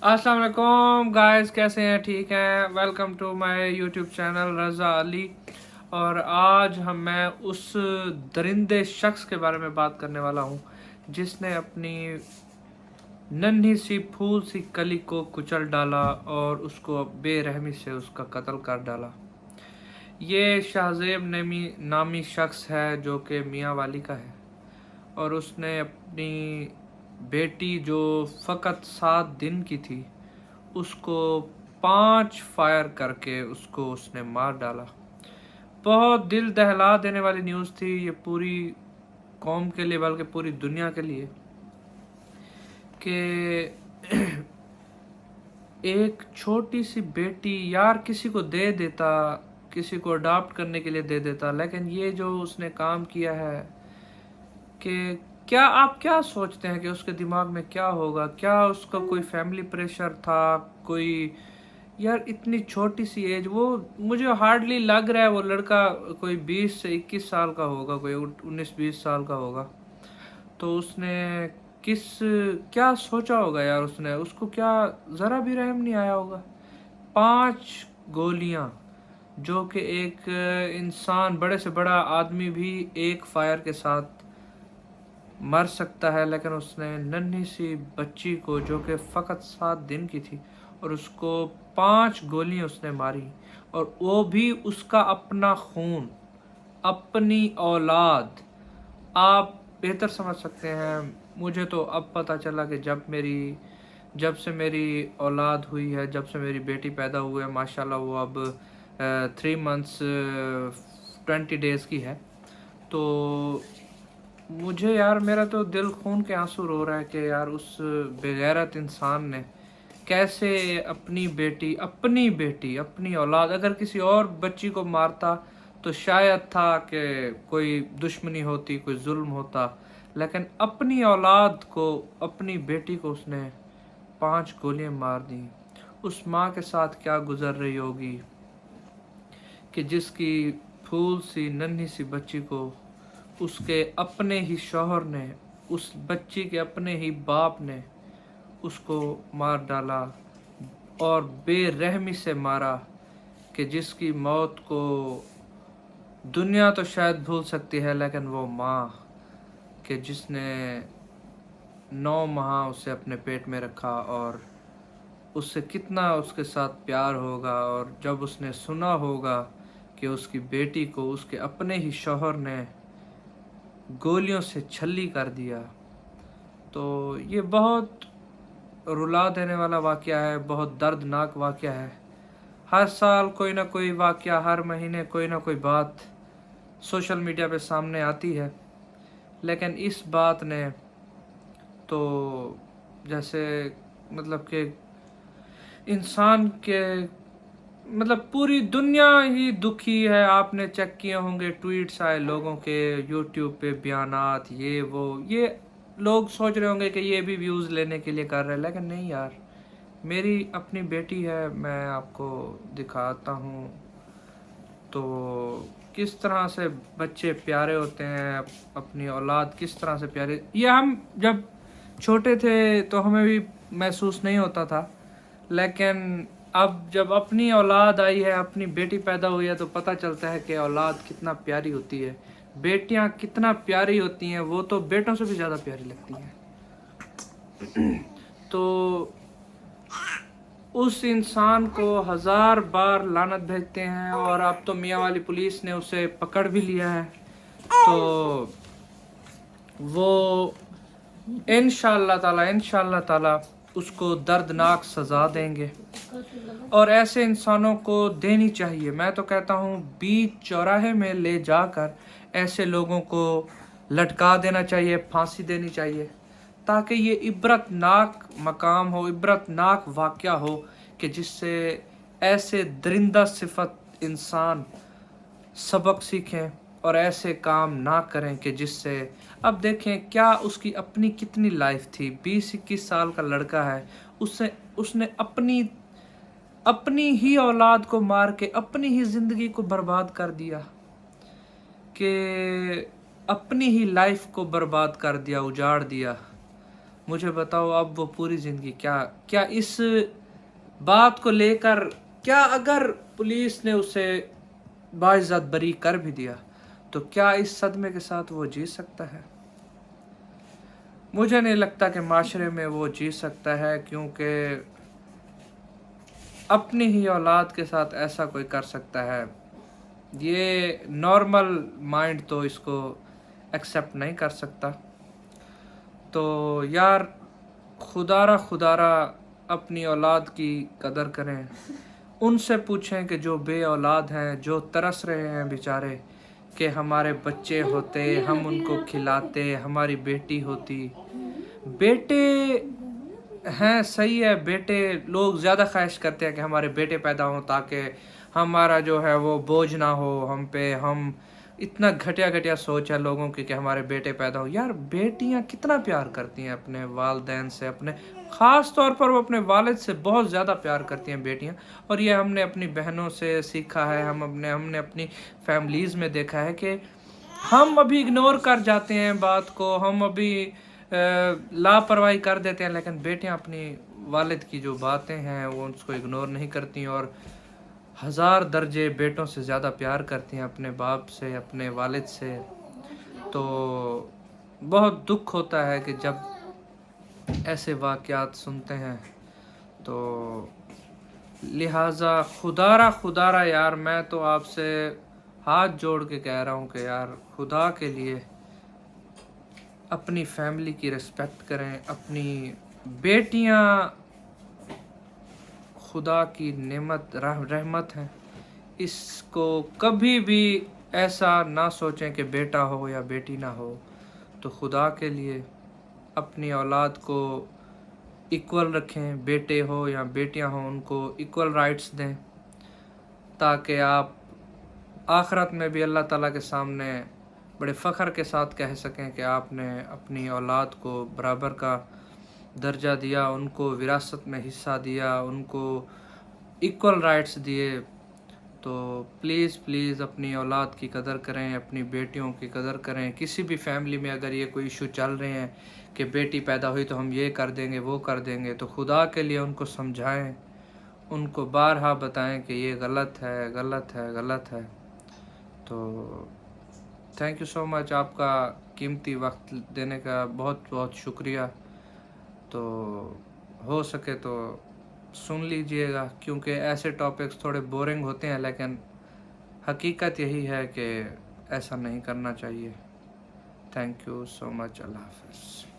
अस्सलाम वालेकुम गाइस, कैसे हैं? ठीक हैं? Welcome to my YouTube channel Raza Ali. और आज मैं उस दरिंदे शख्स के बारे में बात करने वाला हूँ जिसने अपनी नन्ही सी फूल सी कली को कुचल डाला और उसको बेरहमी से उसका कत्ल कर डाला। ये शाहज़ेब नामी शख्स है जो कि मियाँ वाली का है, और उसने अपनी बेटी जो फ़कत 7 दिन की थी उसको 5 फायर करके उसको उसने मार डाला। बहुत दिल दहला देने वाली न्यूज़ थी ये पूरी कौम के लिए, बल्कि पूरी दुनिया के लिए, कि एक छोटी सी बेटी यार किसी को दे देता, किसी को अडॉप्ट करने के लिए दे देता, लेकिन ये जो उसने काम किया है कि क्या आप क्या सोचते हैं कि उसके दिमाग में क्या होगा? क्या उसका कोई फैमिली प्रेशर था? कोई यार इतनी छोटी सी एज, वो मुझे हार्डली लग रहा है वो लड़का कोई 20 से 21 साल का होगा, कोई 19-20 साल का होगा। तो उसने किस क्या सोचा होगा यार? उसको क्या ज़रा भी रहम नहीं आया होगा? 5 गोलियां जो कि एक इंसान, बड़े से बड़ा आदमी भी एक फायर के साथ मर सकता है, लेकिन उसने नन्ही सी बच्ची को जो कि फ़कत 7 दिन की थी और उसको 5 गोलियां उसने मारी, और वो भी उसका अपना खून, अपनी औलाद। आप बेहतर समझ सकते हैं। मुझे तो अब पता चला कि जब से मेरी औलाद हुई है, जब से मेरी बेटी पैदा हुई है, माशाल्लाह वो अब 3 मंथ्स 20 डेज़ की है। तो मुझे यार मेरा तो दिल खून के आंसू रो रहा है कि यार उस बेगैरत इंसान ने कैसे अपनी औलाद, अगर किसी और बच्ची को मारता तो शायद था कि कोई दुश्मनी होती, कोई जुल्म होता, लेकिन अपनी औलाद को, अपनी बेटी को उसने 5 गोलियां मार दी। उस माँ के साथ क्या गुजर रही होगी कि जिसकी फूल सी नन्ही सी बच्ची को उसके अपने ही शौहर ने, उस बच्ची के अपने ही बाप ने उसको मार डाला, और बेरहमी से मारा, कि जिसकी मौत को दुनिया तो शायद भूल सकती है, लेकिन वो माँ कि जिसने 9 माह उसे अपने पेट में रखा, और उससे कितना उसके साथ प्यार होगा, और जब उसने सुना होगा कि उसकी बेटी को उसके अपने ही शौहर ने गोलियों से छल्ली कर दिया, तो ये बहुत रुला देने वाला वाक़या है, बहुत दर्दनाक वाक़या है। हर साल कोई ना कोई वाक़या, हर महीने कोई ना कोई बात सोशल मीडिया पे सामने आती है, लेकिन इस बात ने तो जैसे मतलब कि इंसान के मतलब पूरी दुनिया ही दुखी है। आपने चेक किए होंगे ट्वीट्स आए लोगों के यूट्यूब पे, बयानात, ये लोग सोच रहे होंगे कि ये भी व्यूज़ लेने के लिए कर रहे हैं, लेकिन नहीं यार, मेरी अपनी बेटी है, मैं आपको दिखाता हूँ तो किस तरह से बच्चे प्यारे होते हैं, अपनी औलाद किस तरह से प्यारे। ये हम जब छोटे थे तो हमें भी महसूस नहीं होता था, लेकिन अब जब अपनी औलाद आई है, अपनी बेटी पैदा हुई है, तो पता चलता है कि औलाद कितना प्यारी होती है, बेटियां कितना प्यारी होती हैं, वो तो बेटों से भी ज़्यादा प्यारी लगती हैं। तो उस इंसान को 1000 बार लानत भेजते हैं, और अब तो मियाँ वाली पुलिस ने उसे पकड़ भी लिया है, तो वो इंशाअल्लाह ताला उसको दर्दनाक सज़ा देंगे, और ऐसे इंसानों को देनी चाहिए। मैं तो कहता हूँ बीच चौराहे में ले जाकर ऐसे लोगों को लटका देना चाहिए, फांसी देनी चाहिए, ताकि ये इबरतनाक मकाम हो, इबरतनाक वाक़या हो, कि जिससे ऐसे दरिंदा सिफत इंसान सबक सीखें और ऐसे काम ना करें कि जिससे, अब देखें क्या उसकी अपनी कितनी लाइफ थी। 20-21 साल का लड़का है, उसने अपनी ही औलाद को मार के अपनी ही ज़िंदगी को बर्बाद कर दिया, कि अपनी ही लाइफ को बर्बाद कर दिया, उजाड़ दिया। मुझे बताओ अब वो पूरी ज़िंदगी क्या इस बात को लेकर, क्या अगर पुलिस ने उसे बाइज़्ज़त बरी कर भी दिया तो क्या इस सदमे के साथ वो जी सकता है? मुझे नहीं लगता कि माशरे में वो जी सकता है, क्योंकि अपनी ही औलाद के साथ ऐसा कोई कर सकता है, ये नॉर्मल माइंड तो इसको एक्सेप्ट नहीं कर सकता। तो यार खुदारा अपनी औलाद की कदर करें, उनसे पूछें कि जो बे औलाद हैं, जो तरस रहे हैं बेचारे कि हमारे बच्चे होते, हम उनको खिलाते, हमारी बेटी होती। बेटे हैं, सही है, बेटे लोग ज़्यादा ख्वाहिश करते हैं कि हमारे बेटे पैदा हों ताकि हमारा जो है वो बोझ ना हो हम पे। हम इतना घटिया सोच है लोगों की कि हमारे बेटे पैदा हो। यार बेटियां कितना प्यार करती हैं अपने वालिदैन से, अपने ख़ास तौर पर वो अपने वालिद से बहुत ज़्यादा प्यार करती हैं बेटियां। और ये हमने अपनी बहनों से सीखा है, हमने अपनी फैमिलीज़ में देखा है कि हम अभी इग्नोर कर जाते हैं बात को, हम अभी लापरवाही कर देते हैं, लेकिन बेटियां अपनी वालिद की जो बातें हैं वो उसको इग्नोर नहीं करती और हज़ार दर्जे बेटों से ज़्यादा प्यार करती हैं अपने बाप से, अपने वालिद से। तो बहुत दुख होता है कि जब ऐसे वाक़यात सुनते हैं। तो लिहाजा खुदारा यार मैं तो आपसे हाथ जोड़ के कह रहा हूँ कि यार खुदा के लिए अपनी फैमिली की रिस्पेक्ट करें। अपनी बेटियां खुदा की नेमत रहमत हैं, इसको कभी भी ऐसा ना सोचें कि बेटा हो या बेटी ना हो। तो खुदा के लिए अपनी औलाद को इक्वल रखें, बेटे हो या बेटियां हो उनको इक्वल राइट्स दें, ताकि आप आखिरत में भी अल्लाह ताला के सामने बड़े फ़ख्र के साथ कह सकें कि आपने अपनी औलाद को बराबर का दर्जा दिया, उनको विरासत में हिस्सा दिया, उनको इक्वल राइट्स दिए। तो प्लीज़ अपनी औलाद की कदर करें, अपनी बेटियों की कदर करें। किसी भी फैमिली में अगर ये कोई इशू चल रहे हैं कि बेटी पैदा हुई तो हम ये कर देंगे वो कर देंगे, तो खुदा के लिए उनको समझाएं, उनको बारहा बताएं कि ये गलत है। तो थैंक यू सो मच, आपका कीमती वक्त देने का बहुत बहुत शुक्रिया। तो हो सके तो सुन लीजिएगा, क्योंकि ऐसे टॉपिक्स थोड़े बोरिंग होते हैं, लेकिन हकीकत यही है कि ऐसा नहीं करना चाहिए। थैंक यू सो मच, अल्लाह हाफ़िज़।